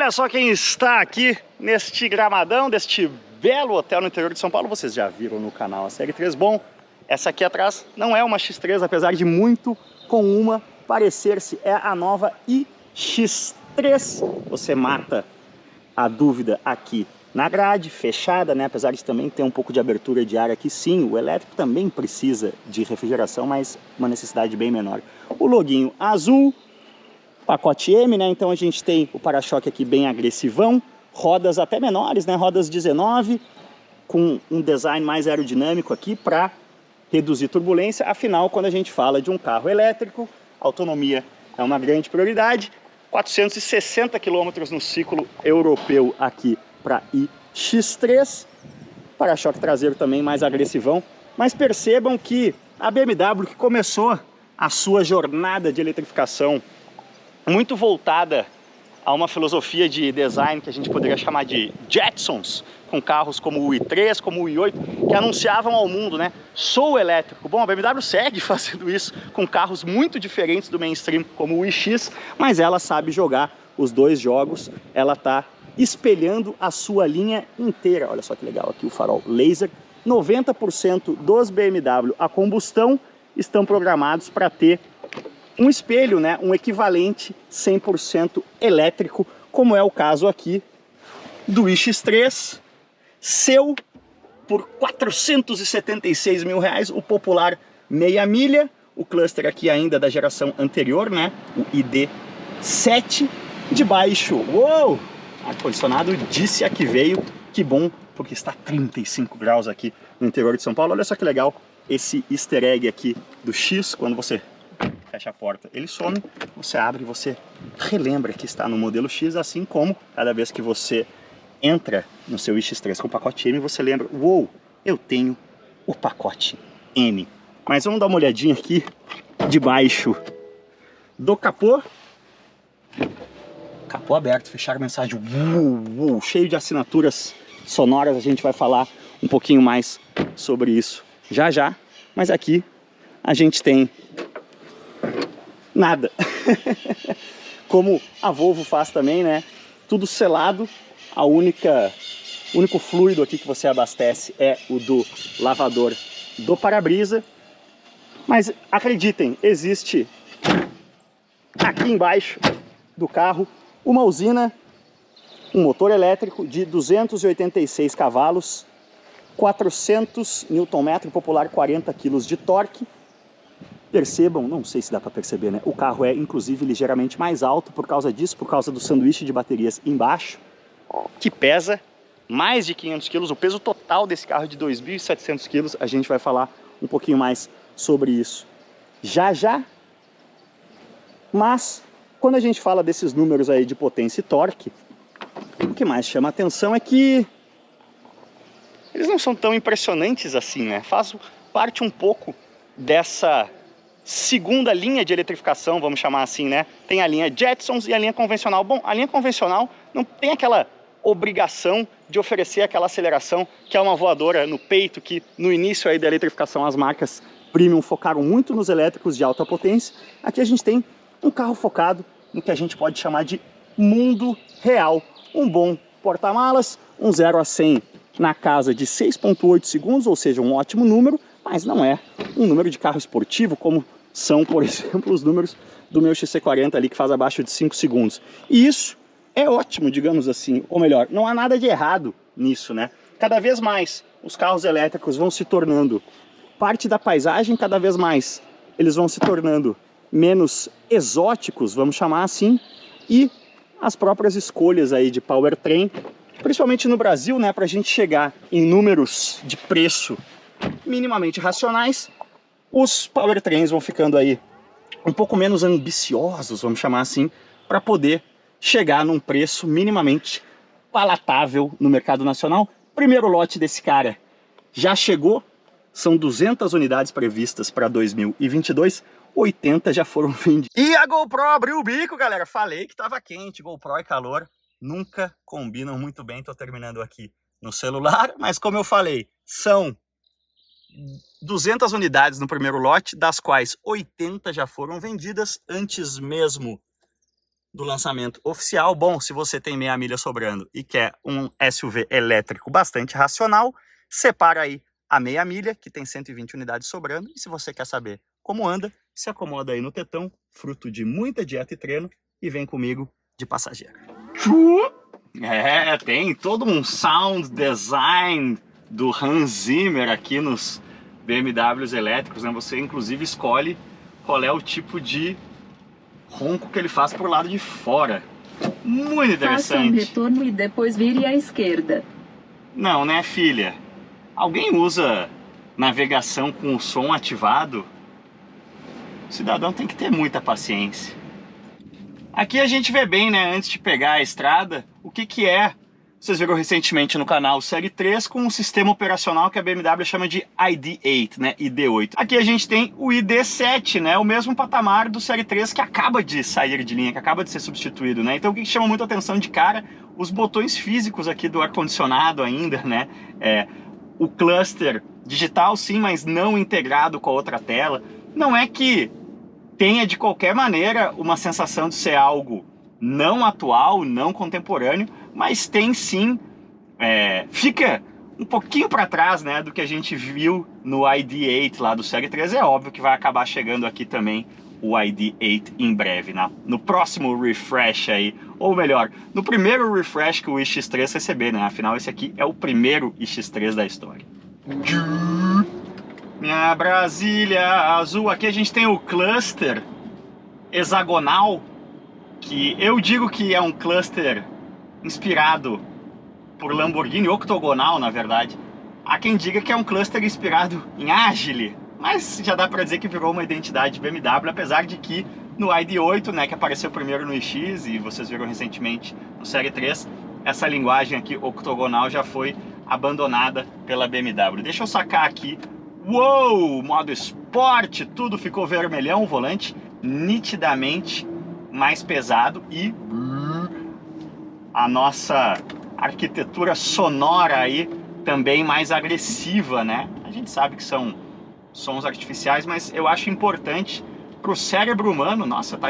Olha só quem está aqui neste gramadão, deste belo hotel no interior de São Paulo. Vocês já viram no canal a série 3. Bom, essa aqui atrás não é uma X3, apesar de muito com uma parecer-se. É a nova iX3. Você mata a dúvida aqui na grade, fechada, né? Apesar de também ter um pouco de abertura de ar aqui, sim, o elétrico também precisa de refrigeração, mas uma necessidade bem menor. O loginho azul, pacote M, né? Então a gente tem o para-choque aqui bem agressivão, rodas até menores, né? Rodas 19, com um design mais aerodinâmico aqui para reduzir turbulência. Afinal, quando a gente fala de um carro elétrico, autonomia é uma grande prioridade. 460 km no ciclo europeu aqui para iX3, para-choque traseiro também mais agressivão, mas percebam que a BMW, que começou a sua jornada de eletrificação muito voltada a uma filosofia de design que a gente poderia chamar de Jetsons, com carros como o i3, como o i8, que anunciavam ao mundo, né, sou elétrico. Bom, a BMW segue fazendo isso com carros muito diferentes do mainstream, como o iX, mas ela sabe jogar os dois jogos, ela está espelhando a sua linha inteira. Olha só que legal aqui o farol laser. 90% dos BMW a combustão estão programados para ter um espelho, né, um equivalente 100% elétrico, como é o caso aqui do iX3, seu por R$476 mil, o popular meia milha, o cluster aqui ainda da geração anterior, né, o ID7, de baixo, uou! Ar-condicionado disse a que veio, que bom, porque está 35 graus aqui no interior de São Paulo. Olha só que legal esse easter egg aqui do X, quando você fecha a porta, ele some, você abre e você relembra que está no modelo X, assim como cada vez que você entra no seu iX3 com o pacote M, você lembra, uou, eu tenho o pacote M. Mas vamos dar uma olhadinha aqui debaixo do capô. Capô aberto, fechar a mensagem, uou, cheio de assinaturas sonoras. A gente vai falar um pouquinho mais sobre isso já já, mas aqui a gente tem nada. Como a Volvo faz também, né? Tudo selado. O único fluido aqui que você abastece é o do lavador do para-brisa. Mas acreditem, existe aqui embaixo do carro uma usina, um motor elétrico de 286 cavalos, 400 Nm, popular 40 kg de torque. Percebam, não sei se dá para perceber, né? O carro é inclusive ligeiramente mais alto por causa disso, por causa do sanduíche de baterias embaixo, que pesa mais de 500 kg. O peso total desse carro é de 2.700 kg. A gente vai falar um pouquinho mais sobre isso já já. Mas quando a gente fala desses números aí de potência e torque, o que mais chama a atenção é que eles não são tão impressionantes assim, né? Faz parte um pouco dessa segunda linha de eletrificação, vamos chamar assim, né? Tem a linha Jetsons e a linha convencional. Bom, a linha convencional não tem aquela obrigação de oferecer aquela aceleração que é uma voadora no peito, que no início aí da eletrificação as marcas premium focaram muito nos elétricos de alta potência. Aqui a gente tem um carro focado no que a gente pode chamar de mundo real. Um bom porta-malas, um 0 a 100 na casa de 6,8 segundos, ou seja, um ótimo número, mas não é um número de carro esportivo, como são, por exemplo, os números do meu XC40 ali, que faz abaixo de 5 segundos. E isso é ótimo, digamos assim, ou melhor, não há nada de errado nisso, né? Cada vez mais os carros elétricos vão se tornando parte da paisagem, cada vez mais eles vão se tornando menos exóticos, vamos chamar assim, e as próprias escolhas aí de powertrain, principalmente no Brasil, né, para a gente chegar em números de preço minimamente racionais, os powertrains vão ficando aí um pouco menos ambiciosos, vamos chamar assim, para poder chegar num preço minimamente palatável no mercado nacional. Primeiro lote desse cara já chegou, são 200 unidades previstas para 2022, 80 já foram vendidas. E a GoPro abriu o bico, galera. Falei que tava quente, GoPro e calor nunca combinam muito bem. Tô terminando aqui no celular, mas como eu falei, são 200 unidades no primeiro lote, das quais 80 já foram vendidas antes mesmo do lançamento oficial. Bom, se você tem meia milha sobrando e quer um SUV elétrico bastante racional, separa aí a meia milha, que tem 120 unidades sobrando. E se você quer saber como anda, se acomoda aí no tetão, fruto de muita dieta e treino, e vem comigo de passageiro. Tem todo um sound design do Hans Zimmer aqui nos BMWs elétricos, né? Você inclusive escolhe qual é o tipo de ronco que ele faz pro lado de fora. Muito interessante. Faça um retorno e depois vire à esquerda. Não, né, filha? Alguém usa navegação com o som ativado? O cidadão tem que ter muita paciência. Aqui a gente vê bem, né, antes de pegar a estrada, o que é. Vocês viram recentemente no canal o Série 3 com um sistema operacional que a BMW chama de ID8, né, ID8. Aqui a gente tem o ID7, né, o mesmo patamar do Série 3 que acaba de sair de linha, que acaba de ser substituído, né. Então o que chama muita atenção de cara, os botões físicos aqui do ar-condicionado ainda, né, o cluster digital sim, mas não integrado com a outra tela. Não é que tenha de qualquer maneira uma sensação de ser algo não atual, não contemporâneo, mas tem sim, fica um pouquinho para trás, né, do que a gente viu no ID8 lá do Série 3. É óbvio que vai acabar chegando aqui também o ID8 em breve, né? No próximo refresh aí, ou melhor, no primeiro refresh que o iX3 receber, né? Afinal, esse aqui é o primeiro iX3 da história. Minha Brasília azul. Aqui a gente tem o cluster hexagonal, que eu digo que é um cluster inspirado por Lamborghini, octogonal na verdade. Há quem diga que é um cluster inspirado em Agile, mas já dá pra dizer que virou uma identidade BMW, apesar de que no ID8, né, que apareceu primeiro no iX e vocês viram recentemente no Série 3, essa linguagem aqui octogonal já foi abandonada pela BMW. Deixa eu sacar aqui. Uou, modo esporte, tudo ficou vermelhão, o volante nitidamente mais pesado e a nossa arquitetura sonora aí também mais agressiva, né? A gente sabe que são sons artificiais, mas eu acho importante pro cérebro humano. Nossa, tá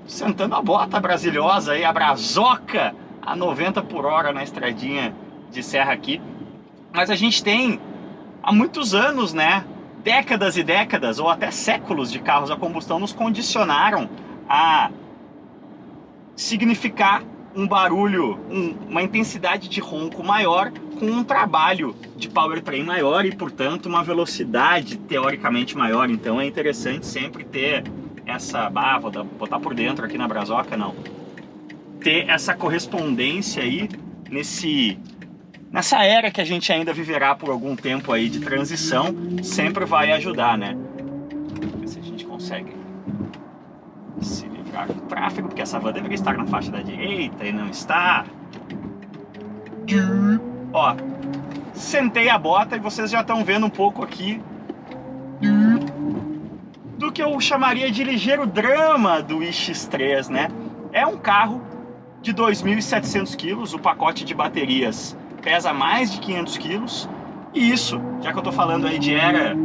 sentando a bota brasilhosa aí, a brazoca a 90 por hora na estradinha de serra aqui. Mas a gente tem há muitos anos, né? Décadas e décadas, ou até séculos de carros a combustão nos condicionaram a significar um barulho, uma intensidade de ronco maior com um trabalho de powertrain maior e, portanto, uma velocidade teoricamente maior. Então é interessante sempre ter essa... vou botar por dentro aqui na brazoca, não. Ter essa correspondência aí nessa era que a gente ainda viverá por algum tempo aí de transição, sempre vai ajudar, né? Vamos ver se a gente consegue se livrar do tráfego, porque essa van deveria estar na faixa da direita e não está. Ó, sentei a bota e vocês já estão vendo um pouco aqui do que eu chamaria de ligeiro drama do iX3, né? É um carro de 2.700 quilos, o pacote de baterias pesa mais de 500 quilos, e isso, já que eu tô falando aí de era,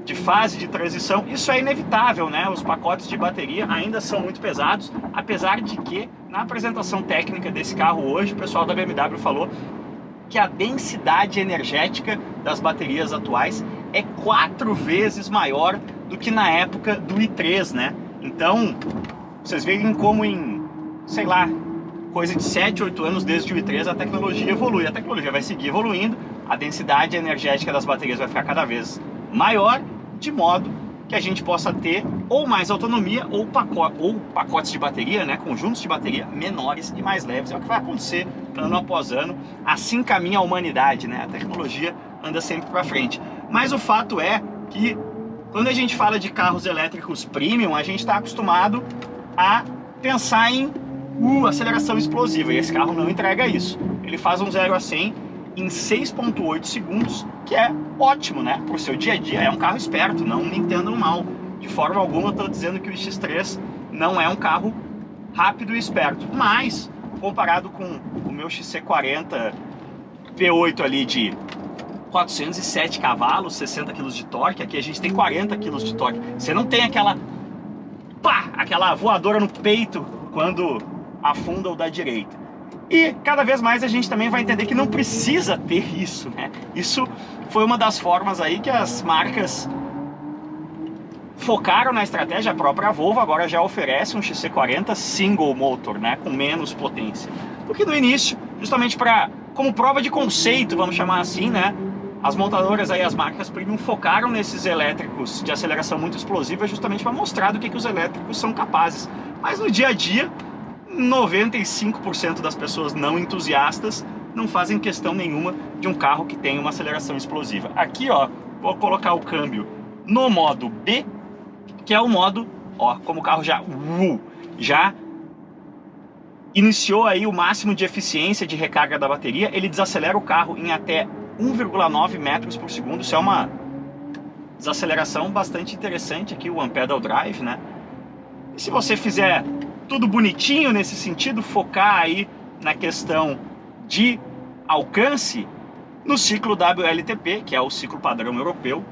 de fase de transição, isso é inevitável, né? Os pacotes de bateria ainda são muito pesados, apesar de que, na apresentação técnica desse carro hoje, o pessoal da BMW falou que a densidade energética das baterias atuais é 4 vezes maior do que na época do i3, né? Então, vocês veem como em, sei lá, coisa de 7, 8 anos desde o i3 a tecnologia evolui. A tecnologia vai seguir evoluindo, a densidade energética das baterias vai ficar cada vez maior, de modo que a gente possa ter ou mais autonomia ou pacotes de bateria, né, conjuntos de bateria menores e mais leves. É o que vai acontecer ano após ano. Assim caminha a humanidade, né? A tecnologia anda sempre para frente. Mas o fato é que quando a gente fala de carros elétricos premium, a gente está acostumado a pensar em aceleração explosiva, e esse carro não entrega isso. Ele faz um 0 a 100 em 6.8 segundos, que é ótimo, né? Pro seu dia a dia, é um carro esperto, não me entendam mal. De forma alguma eu estou dizendo que o iX3 não é um carro rápido e esperto, mas comparado com o meu XC40 V8 ali de 407 cavalos, 60 kg de torque, aqui a gente tem 40 kg de torque. Você não tem aquela voadora no peito quando afunda o da direita. E cada vez mais a gente também vai entender que não precisa ter isso, né? Isso foi uma das formas aí que as marcas focaram na estratégia. A própria Volvo agora já oferece um XC40 single motor, né, com menos potência. Porque no início, justamente como prova de conceito, vamos chamar assim, né, as montadoras aí, as marcas premium, focaram nesses elétricos de aceleração muito explosiva justamente para mostrar do que os elétricos são capazes. Mas no dia a dia, 95% das pessoas não entusiastas não fazem questão nenhuma de um carro que tem uma aceleração explosiva. Aqui, ó, vou colocar o câmbio no modo B, que é o modo, ó, como o carro já iniciou aí o máximo de eficiência de recarga da bateria, ele desacelera o carro em até 1,9 metros por segundo. Isso é uma desaceleração bastante interessante aqui, o One Pedal Drive, né? E se você fizer tudo bonitinho nesse sentido, focar aí na questão de alcance, no ciclo WLTP, que é o ciclo padrão europeu,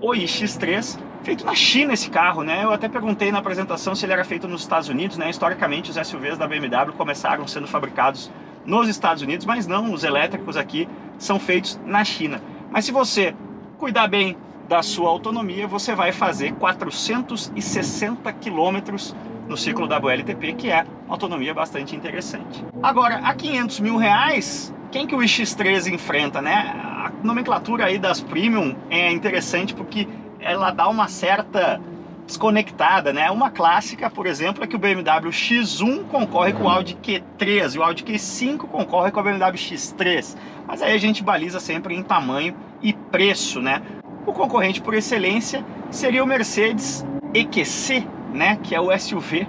o iX3, feito na China esse carro, né? Eu até perguntei na apresentação se ele era feito nos Estados Unidos, né? Historicamente os SUVs da BMW começaram sendo fabricados nos Estados Unidos, mas não, os elétricos aqui são feitos na China. Mas se você cuidar bem da sua autonomia, você vai fazer 460 quilômetros no ciclo WLTP, que é uma autonomia bastante interessante. Agora, a 500 mil reais, quem que o iX3 enfrenta, né? A nomenclatura aí das Premium é interessante porque ela dá uma certa desconectada, né? Uma clássica, por exemplo, é que o BMW X1 concorre com o Audi Q3 e o Audi Q5 concorre com a BMW X3. Mas aí a gente baliza sempre em tamanho e preço, né? O concorrente por excelência seria o Mercedes EQC, né? Que é o SUV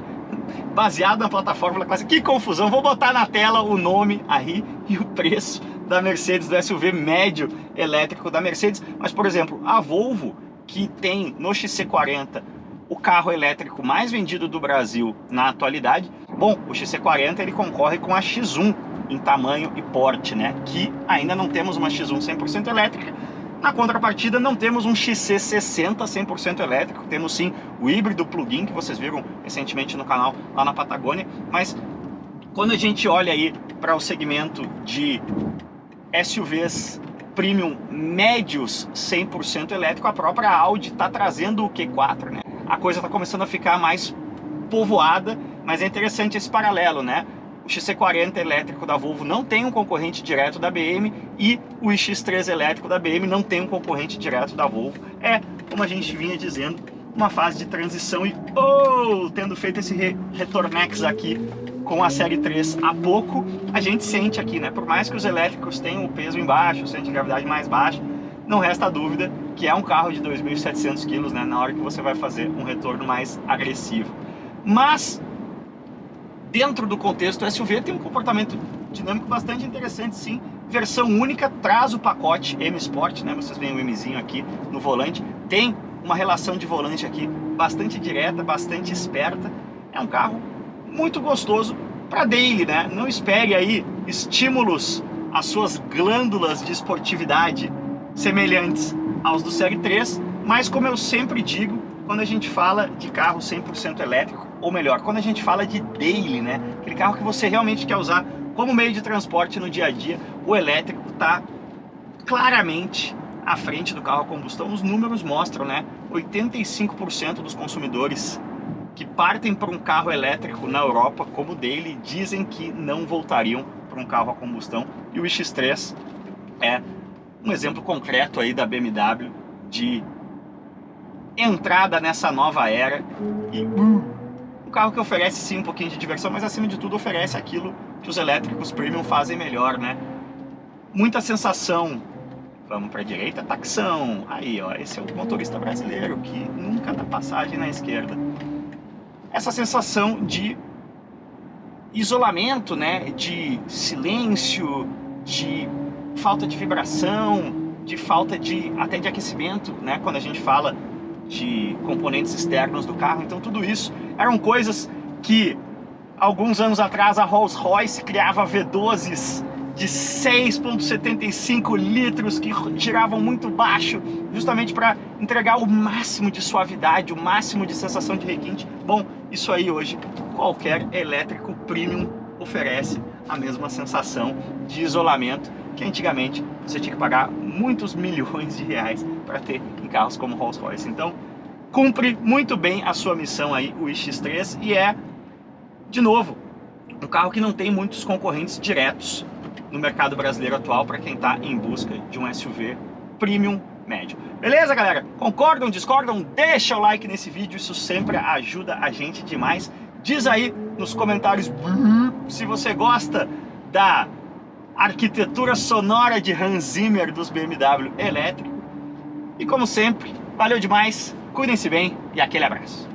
baseado na plataforma clássica. Que confusão! Vou botar na tela o nome aí e o preço da Mercedes, do SUV médio elétrico da Mercedes. Mas, por exemplo, a Volvo, que tem no XC40 o carro elétrico mais vendido do Brasil na atualidade, bom, o XC40 ele concorre com a X1 em tamanho e porte, né? Que ainda não temos uma X1 100% elétrica. Na contrapartida, não temos um XC60 100% elétrico, temos sim o híbrido plug-in, que vocês viram recentemente no canal lá na Patagônia, mas quando a gente olha aí para o segmento de SUVs premium médios 100% elétrico, a própria Audi está trazendo o Q4, né? A coisa está começando a ficar mais povoada, mas é interessante esse paralelo, né? O XC40 elétrico da Volvo não tem um concorrente direto da BM e o iX3 elétrico da BM não tem um concorrente direto da Volvo. É, como a gente vinha dizendo, uma fase de transição e, tendo feito esse retornex aqui com a série 3 há pouco, a gente sente aqui, né? Por mais que os elétricos tenham o peso embaixo, o centro de gravidade mais baixo, não resta dúvida que é um carro de 2.700 kg, né? Na hora que você vai fazer um retorno mais agressivo. Mas dentro do contexto, o SUV tem um comportamento dinâmico bastante interessante, sim. Versão única, traz o pacote M Sport, né? Vocês veem o Mzinho aqui no volante. Tem uma relação de volante aqui bastante direta, bastante esperta. É um carro muito gostoso para daily, né? Não espere aí estímulos às suas glândulas de esportividade semelhantes aos do Série 3, mas como eu sempre digo, quando a gente fala de carro 100% elétrico, ou melhor, quando a gente fala de daily, né? Aquele carro que você realmente quer usar como meio de transporte no dia a dia, o elétrico está claramente à frente do carro a combustão. Os números mostram, né? 85% dos consumidores que partem para um carro elétrico na Europa como daily dizem que não voltariam para um carro a combustão. E o iX3 é um exemplo concreto aí da BMW de entrada nessa nova era e um carro que oferece sim um pouquinho de diversão, mas acima de tudo oferece aquilo que os elétricos premium fazem melhor, né? Muita sensação. Vamos para a direita, taxão. Aí, ó, esse é o motorista brasileiro que nunca dá passagem na esquerda. Essa sensação de isolamento, né? De silêncio, de falta de vibração, de falta de até de aquecimento, né? Quando a gente fala de componentes externos do carro. Então tudo isso eram coisas que alguns anos atrás a Rolls-Royce criava V12s de 6,75 litros que giravam muito baixo, justamente para entregar o máximo de suavidade, o máximo de sensação de requinte. Bom, Isso aí hoje qualquer elétrico premium oferece a mesma sensação de isolamento que antigamente você tinha que pagar muitos milhões de reais para ter em carros como Rolls-Royce. Então, cumpre muito bem a sua missão aí o iX3 e é, de novo, um carro que não tem muitos concorrentes diretos no mercado brasileiro atual para quem está em busca de um SUV premium médio. Beleza, galera? Concordam, discordam? Deixa o like nesse vídeo, isso sempre ajuda a gente demais. Diz aí nos comentários se você gosta da arquitetura sonora de Hans Zimmer dos BMW elétricos. E como sempre, valeu demais, cuidem-se bem e aquele abraço.